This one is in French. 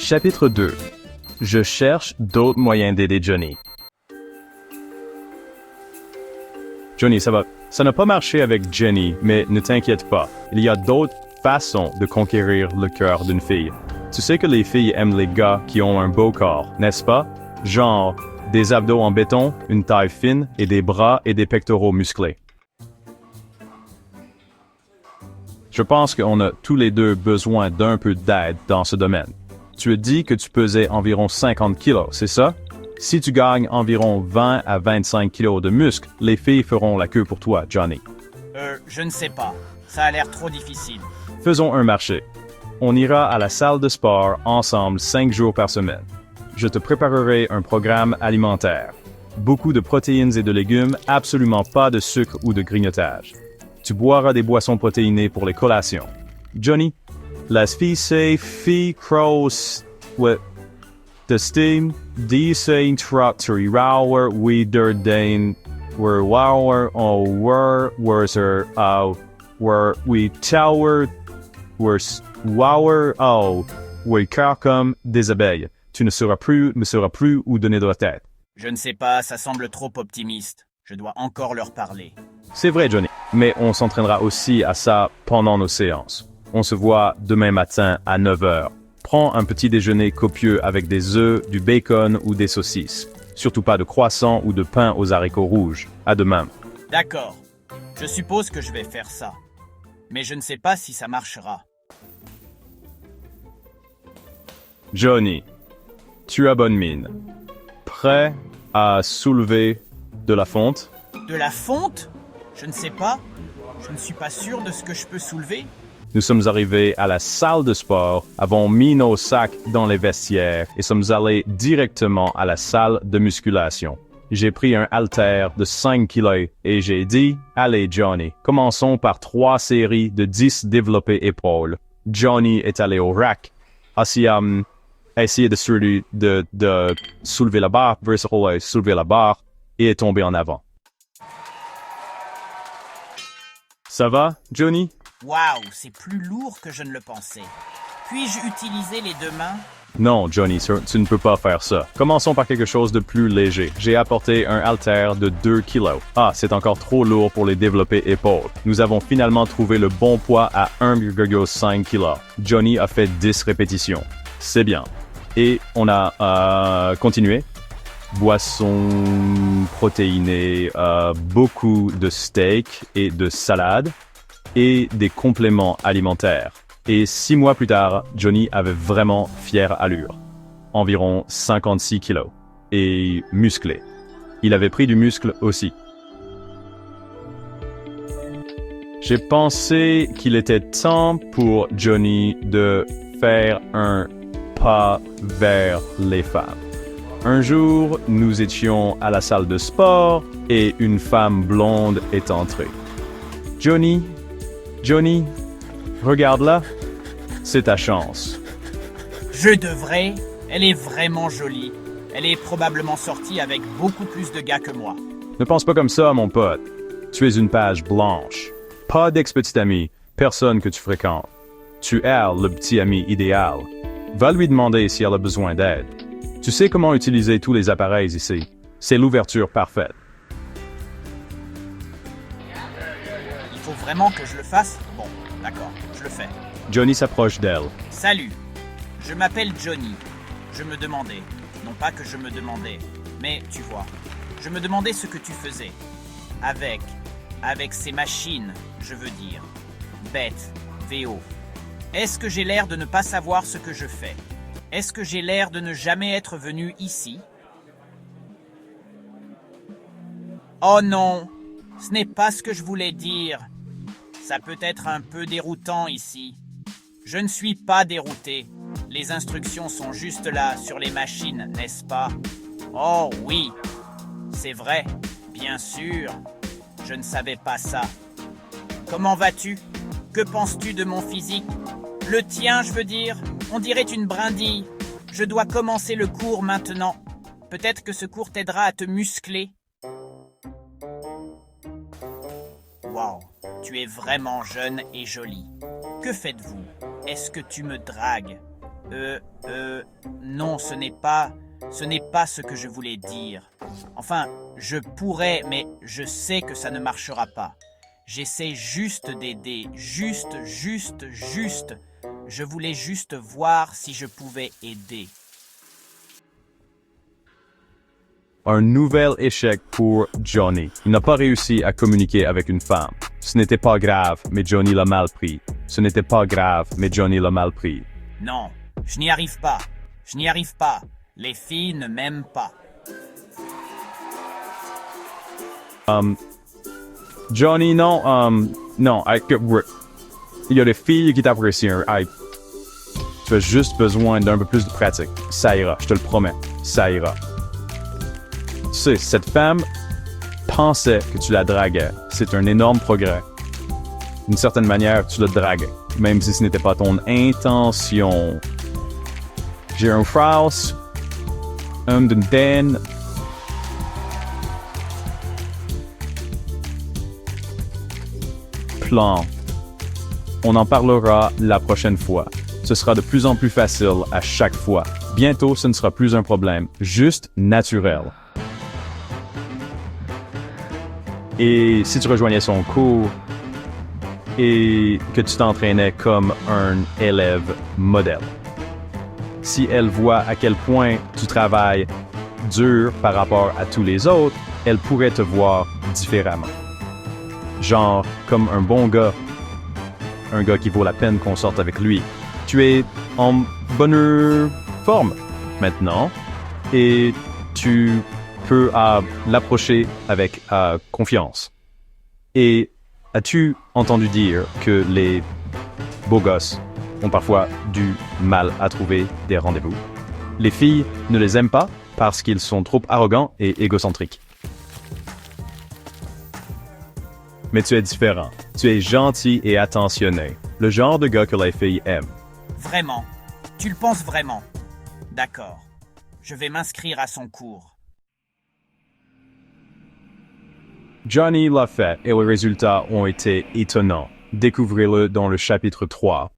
Chapitre 2. Je cherche d'autres moyens d'aider Johnny. Johnny, ça va. Ça n'a pas marché avec Jenny, mais ne t'inquiète pas. Il y a d'autres façons de conquérir le cœur d'une fille. Tu sais que les filles aiment les gars qui ont un beau corps, n'est-ce pas? Genre, des abdos en béton, une taille fine et des bras et des pectoraux musclés. Je pense qu'on a tous les deux besoin d'un peu d'aide dans ce domaine. Tu as dit que tu pesais environ 50 kilos, c'est ça? Si tu gagnes environ 20 à 25 kilos de muscles, les filles feront la queue pour toi, Johnny. Je ne sais pas. Ça a l'air trop difficile. Faisons un marché. On ira à la salle de sport ensemble 5 jours par semaine. Je te préparerai un programme alimentaire. Beaucoup de protéines et de légumes, absolument pas de sucre ou de grignotage. Tu boiras des boissons protéinées pour les collations. Johnny, las filles say fille cross with the steam, die introductory rower, we der den, were wower, or were worser, were we tower, were wower, we car comme des abeilles. Tu ne sauras plus où donner de la tête. Je ne sais pas, ça semble trop optimiste. Je dois encore leur parler. C'est vrai, Johnny, mais on s'entraînera aussi à ça pendant nos séances. On se voit demain matin à 9h. Prends un petit déjeuner copieux avec des œufs, du bacon ou des saucisses. Surtout pas de croissant ou de pain aux haricots rouges. À demain. D'accord. Je suppose que je vais faire ça. Mais je ne sais pas si ça marchera. Johnny, tu as bonne mine. Prêt à soulever de la fonte? De la fonte? Je ne sais pas. Je ne suis pas sûr de ce que je peux soulever. Nous sommes arrivés à la salle de sport, avons mis nos sacs dans les vestiaires et sommes allés directement à la salle de musculation. J'ai pris un haltère de 5 kilos et j'ai dit « Allez Johnny, commençons par 3 séries de 10 développés épaules. » Johnny est allé au rack, essayé de soulever la barre, soulever la barre et est tombé en avant. Ça va, Johnny? Waouh, c'est plus lourd que je ne le pensais. Puis-je utiliser les deux mains? Non, Johnny, tu ne peux pas faire ça. Commençons par quelque chose de plus léger. J'ai apporté un haltère de 2 kilos. Ah, c'est encore trop lourd pour les développés épaules. Nous avons finalement trouvé le bon poids à 1,5 kg. Johnny a fait 10 répétitions. C'est bien. Et on a continué. Boissons protéinées, beaucoup de steak et de salade et des compléments alimentaires. Et 6 mois plus tard, Johnny avait vraiment fière allure. Environ 56 kilos. Et musclé. Il avait pris du muscle aussi. J'ai pensé qu'il était temps pour Johnny de faire un pas vers les femmes. Un jour, nous étions à la salle de sport et une femme blonde est entrée. Johnny, regarde là, c'est ta chance. Je devrais. Elle est vraiment jolie. Elle est probablement sortie avec beaucoup plus de gars que moi. Ne pense pas comme ça, mon pote. Tu es une page blanche. Pas d'ex-petit ami, personne que tu fréquentes. Tu es le petit ami idéal. Va lui demander si elle a besoin d'aide. Tu sais comment utiliser tous les appareils ici. C'est l'ouverture parfaite. Il faut vraiment que je le fasse? Bon, d'accord, je le fais. Johnny s'approche d'elle. Salut, je m'appelle Johnny. Je me demandais, non pas que je me demandais, mais tu vois, je me demandais ce que tu faisais. Avec ces machines, je veux dire. Bête, VO. Est-ce que j'ai l'air de ne pas savoir ce que je fais? Est-ce que j'ai l'air de ne jamais être venu ici? Oh non, ce n'est pas ce que je voulais dire. Ça peut être un peu déroutant ici. Je ne suis pas dérouté. Les instructions sont juste là, sur les machines, n'est-ce pas? Oh oui, c'est vrai, bien sûr. Je ne savais pas ça. Comment vas-tu? Que penses-tu de mon physique? Le tien, je veux dire. On dirait une brindille. Je dois commencer le cours maintenant. Peut-être que ce cours t'aidera à te muscler. Wow, tu es vraiment jeune et jolie. Que faites-vous? Est-ce que tu me dragues? Non, ce n'est pas ce que je voulais dire. Enfin, je pourrais, mais je sais que ça ne marchera pas. J'essaie juste d'aider, juste. Je voulais juste voir si je pouvais aider. Un nouvel échec pour Johnny. Il n'a pas réussi à communiquer avec une femme. Ce n'était pas grave, mais Johnny l'a mal pris. Ce n'était pas grave, mais Johnny l'a mal pris. Non, je n'y arrive pas. Je n'y arrive pas. Les filles ne m'aiment pas. Johnny, non, il y a des filles qui t'apprécient. Tu as juste besoin d'un peu plus de pratique. Ça ira, je te le promets. Ça ira. Tu sais, cette femme pensait que tu la draguais. C'est un énorme progrès. D'une certaine manière, tu la draguais, même si ce n'était pas ton intention. J'ai un frère, homme d'une den. Plan. On en parlera la prochaine fois. Ce sera de plus en plus facile à chaque fois. Bientôt, ce ne sera plus un problème, juste naturel. Et si tu rejoignais son cours et que tu t'entraînais comme un élève modèle. Si elle voit à quel point tu travailles dur par rapport à tous les autres, elle pourrait te voir différemment. Genre comme un bon gars, un gars qui vaut la peine qu'on sorte avec lui. Tu es en bonne forme maintenant et tu peux l'approcher avec confiance. Et as-tu entendu dire que les beaux gosses ont parfois du mal à trouver des rendez-vous? Les filles ne les aiment pas parce qu'ils sont trop arrogants et égocentriques. Mais tu es différent. Tu es gentil et attentionné. Le genre de gars que les filles aiment. Vraiment? Tu le penses vraiment? D'accord. Je vais m'inscrire à son cours. Johnny l'a fait et les résultats ont été étonnants. Découvrez-le dans le chapitre 3.